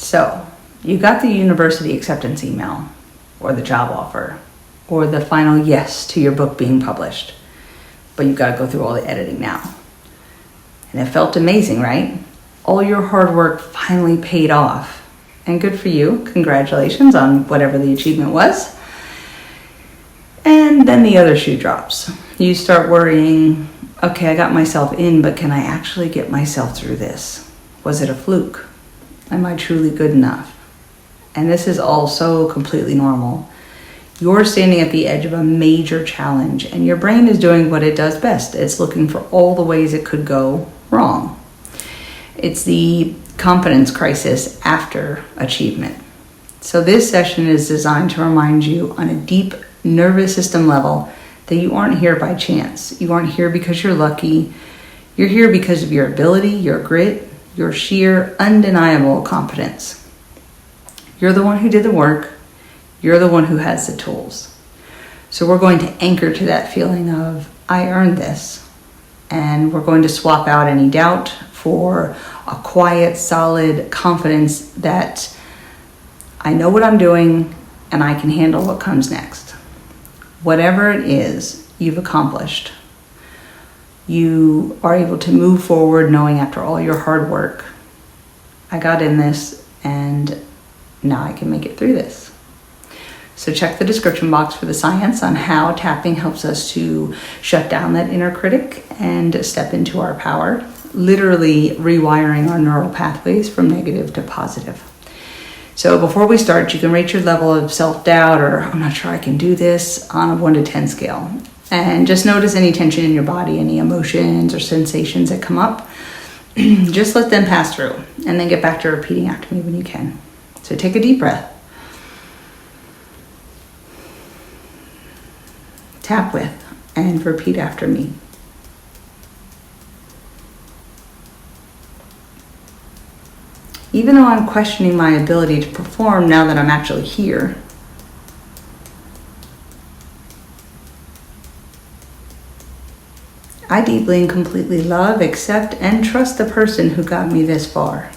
So, you got the university acceptance email, or the job offer, or the final yes to your book being published. But you've got to go through all the editing now. And it felt amazing, right? All your hard work finally paid off. And good for you. Congratulations on whatever the achievement was. And then the other shoe drops. You start worrying, okay, I got myself in, but can I actually get myself through this? Was it a fluke? Am I truly good enough? And this is all so completely normal. You're standing at the edge of a major challenge, and your brain is doing what it does best. It's looking for all the ways it could go wrong. It's the competence crisis after achievement. So this session is designed to remind you on a deep nervous system level that you aren't here by chance. You aren't here because you're lucky. You're here because of your ability, your grit, your sheer, undeniable competence. You're the one who did the work. You're the one who has the tools. So we're going to anchor to that feeling of, I earned this. And we're going to swap out any doubt for a quiet, solid confidence that I know what I'm doing and I can handle what comes next. Whatever it is you've accomplished, you are able to move forward knowing after all your hard work, I got in this and now I can make it through this. So check the description box for the science on how tapping helps us to shut down that inner critic and step into our power, literally rewiring our neural pathways from negative to positive. So before we start, you can rate your level of self-doubt or I'm not sure I can do this on a 1 to 10 scale. And just notice any tension in your body, any emotions or sensations that come up. Just let them pass through and then get back to repeating after me when you can. So take a deep breath. Tap with and repeat after me. Even though I'm questioning my ability to perform now that I'm actually here, I deeply and completely love, accept, and trust the person who got me this far.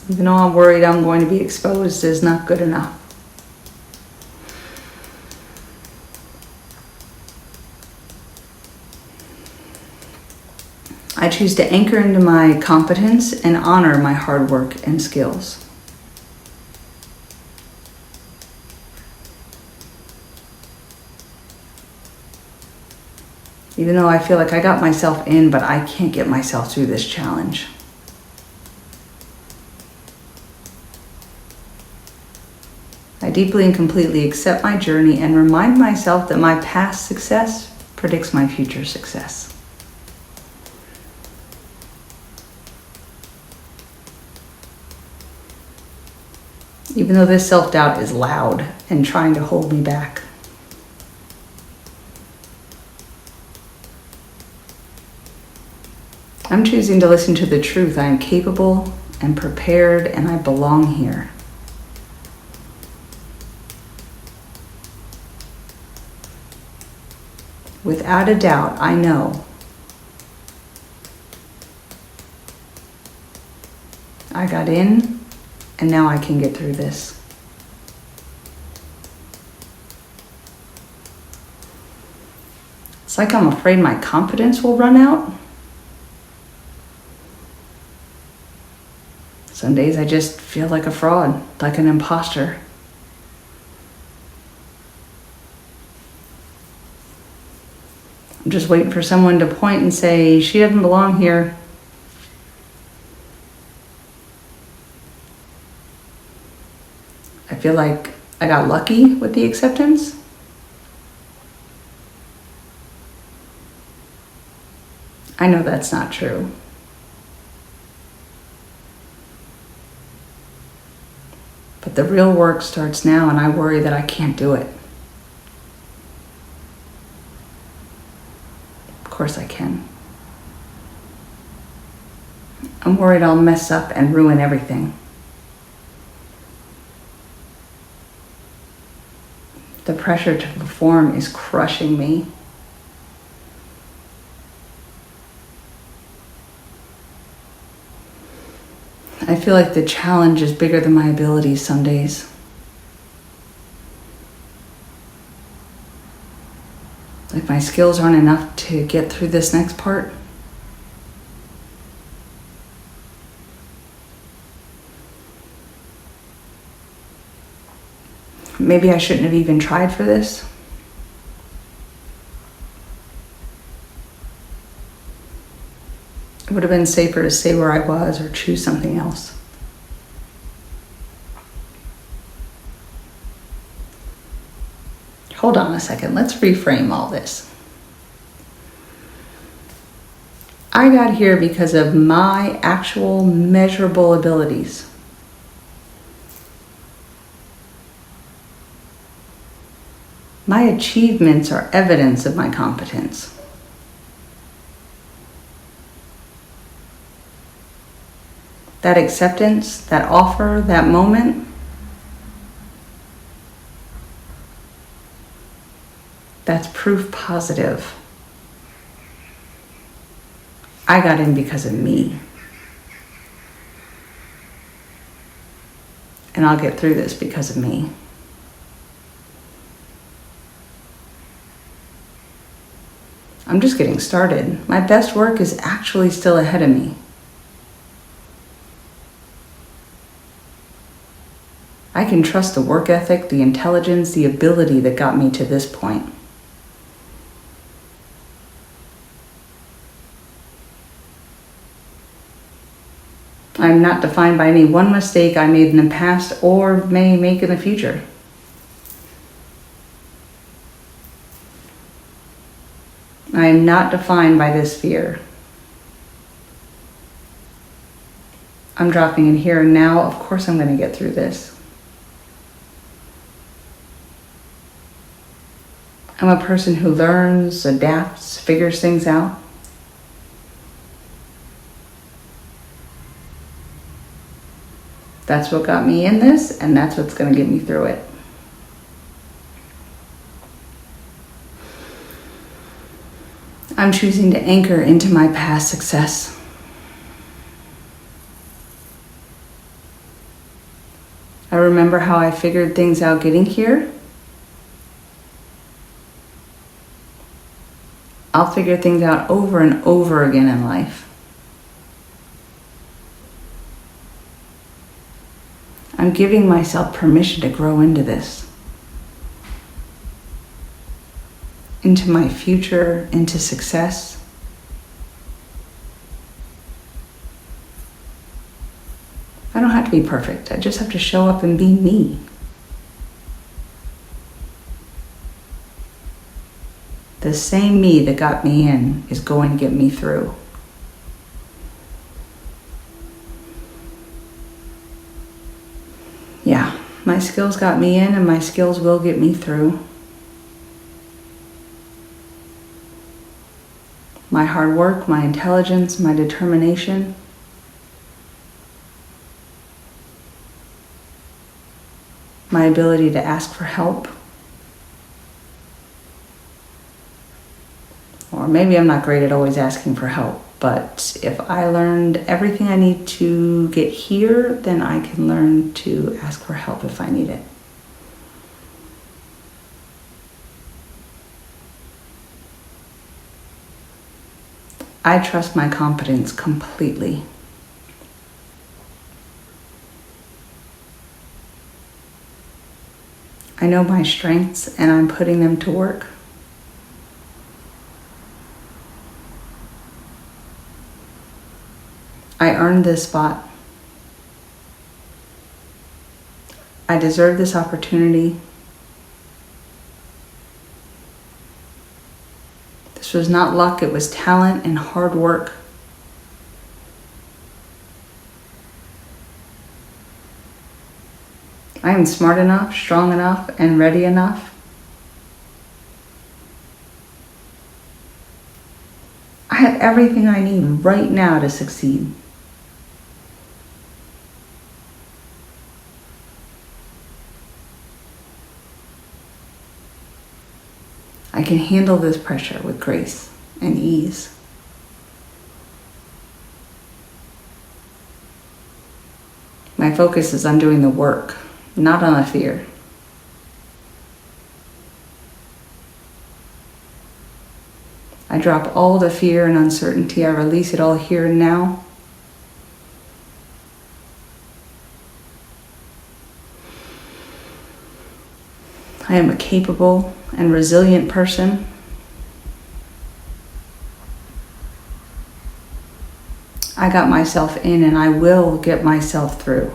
Even though I'm worried I'm going to be exposed as not good enough. I choose to anchor into my competence and honor my hard work and skills. Even though I feel like I got myself in, but I can't get myself through this challenge. I deeply and completely accept my journey and remind myself that my past success predicts my future success. Even though this self-doubt is loud and trying to hold me back. I'm choosing to listen to the truth. I am capable and prepared and I belong here. Without a doubt, I know I got in and now I can get through this. It's like I'm afraid my confidence will run out. Some days I just feel like a fraud, like an imposter. I'm just waiting for someone to point and say, she doesn't belong here. I feel like I got lucky with the acceptance. I know that's not true. But the real work starts now and I worry that I can't do it. Of course I can. I'm worried I'll mess up and ruin everything. The pressure to perform is crushing me. I feel like the challenge is bigger than my abilities some days. Like my skills aren't enough to get through this next part. Maybe I shouldn't have even tried for this. It would have been safer to stay where I was or choose something else. Hold on a second, let's reframe all this. I got here because of my actual measurable abilities. My achievements are evidence of my competence. That acceptance, that offer, that moment, that's proof positive. I got in because of me. And I'll get through this because of me. I'm just getting started. My best work is actually still ahead of me. I can trust the work ethic, the intelligence, the ability that got me to this point. I'm not defined by any one mistake I made in the past or may make in the future. I am not defined by this fear. I'm dropping in here and now. Of course I'm going to get through this. I'm a person who learns, adapts, figures things out. That's what got me in this, and that's what's going to get me through it. I'm choosing to anchor into my past success. I remember how I figured things out getting here. I'll figure things out over and over again in life. I'm giving myself permission to grow into this. Into my future, into success. I don't have to be perfect. I just have to show up and be me. The same me that got me in is going to get me through. Yeah, my skills got me in and my skills will get me through. My hard work, my intelligence, my determination. My ability to ask for help. Or maybe I'm not great at always asking for help, but if I learned everything I need to get here, then I can learn to ask for help if I need it. I trust my competence completely. I know my strengths and I'm putting them to work. I earned this spot. I deserve this opportunity. This was not luck, it was talent and hard work. I am smart enough, strong enough, and ready enough. I have everything I need right now to succeed. I can handle this pressure with grace and ease. My focus is on doing the work, not on the fear. I drop all the fear and uncertainty. I release it all here and now. I am a capable and resilient person. I got myself in and I will get myself through.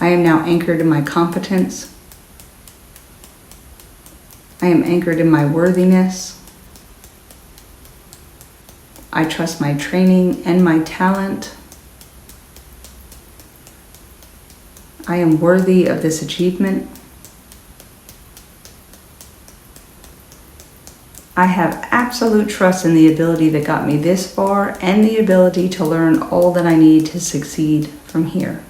I am now anchored in my competence. I am anchored in my worthiness. I trust my training and my talent. I am worthy of this achievement. I have absolute trust in the ability that got me this far and the ability to learn all that I need to succeed from here.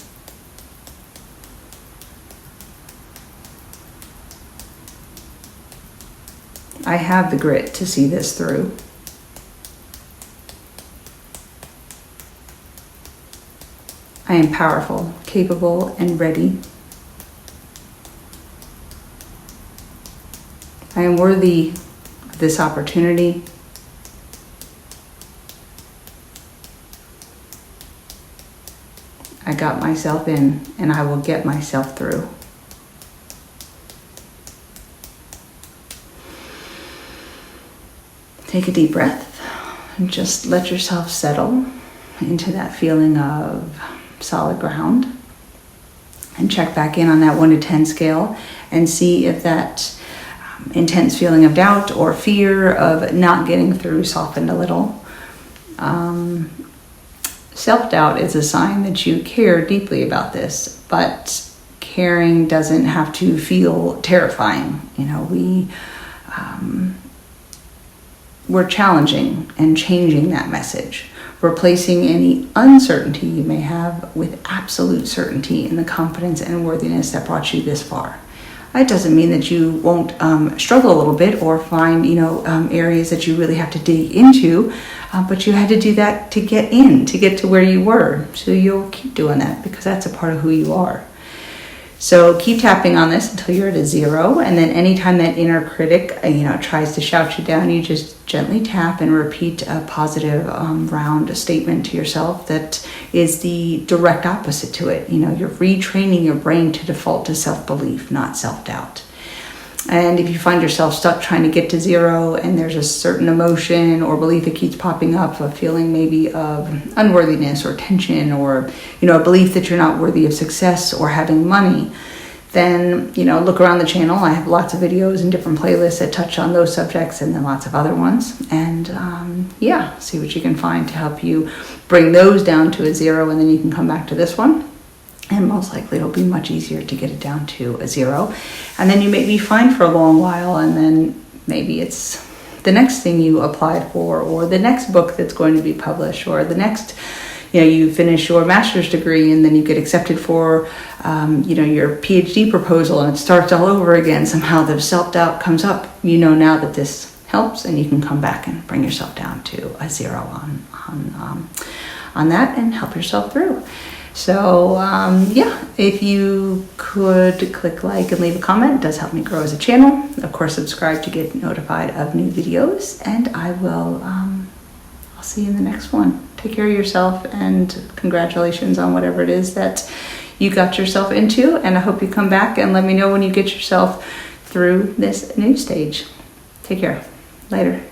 I have the grit to see this through. I am powerful, capable, and ready. I am worthy of this opportunity. I got myself in, and I will get myself through. Take a deep breath and just let yourself settle into that feeling of solid ground, and check back in on that 1 to 10 scale and see if that intense feeling of doubt or fear of not getting through softened a little. Self-doubt is a sign that you care deeply about this, but caring doesn't have to feel terrifying. We're challenging and changing that message, replacing any uncertainty you may have with absolute certainty in the confidence and worthiness that brought you this far. It doesn't mean that you won't struggle a little bit or find areas that you really have to dig into, but you had to do that to get to where you were. So you'll keep doing that because that's a part of who you are. So keep tapping on this until you're at a 0, and then anytime that inner critic tries to shout you down, you just gently tap and repeat a positive round statement to yourself that is the direct opposite to it. You're retraining your brain to default to self-belief, not self-doubt. And if you find yourself stuck trying to get to 0 and there's a certain emotion or belief that keeps popping up, a feeling maybe of unworthiness or tension, or a belief that you're not worthy of success or having money, then look around the channel. I have lots of videos and different playlists that touch on those subjects, and then lots of other ones. And see what you can find to help you bring those down to a 0, and then you can come back to this one. And most likely it'll be much easier to get it down to a 0. And then you may be fine for a long while, and then maybe it's the next thing you applied for, or the next book that's going to be published, or the next, you finish your master's degree and then you get accepted for, your PhD proposal, and it starts all over again. Somehow the self-doubt comes up. Now that this helps, and you can come back and bring yourself down to a 0 on that and help yourself through. So, if you could click like and leave a comment, it does help me grow as a channel. Of course, subscribe to get notified of new videos, and I'll see you in the next one. Take care of yourself, and congratulations on whatever it is that you got yourself into, and I hope you come back and let me know when you get yourself through this new stage. Take care. Later.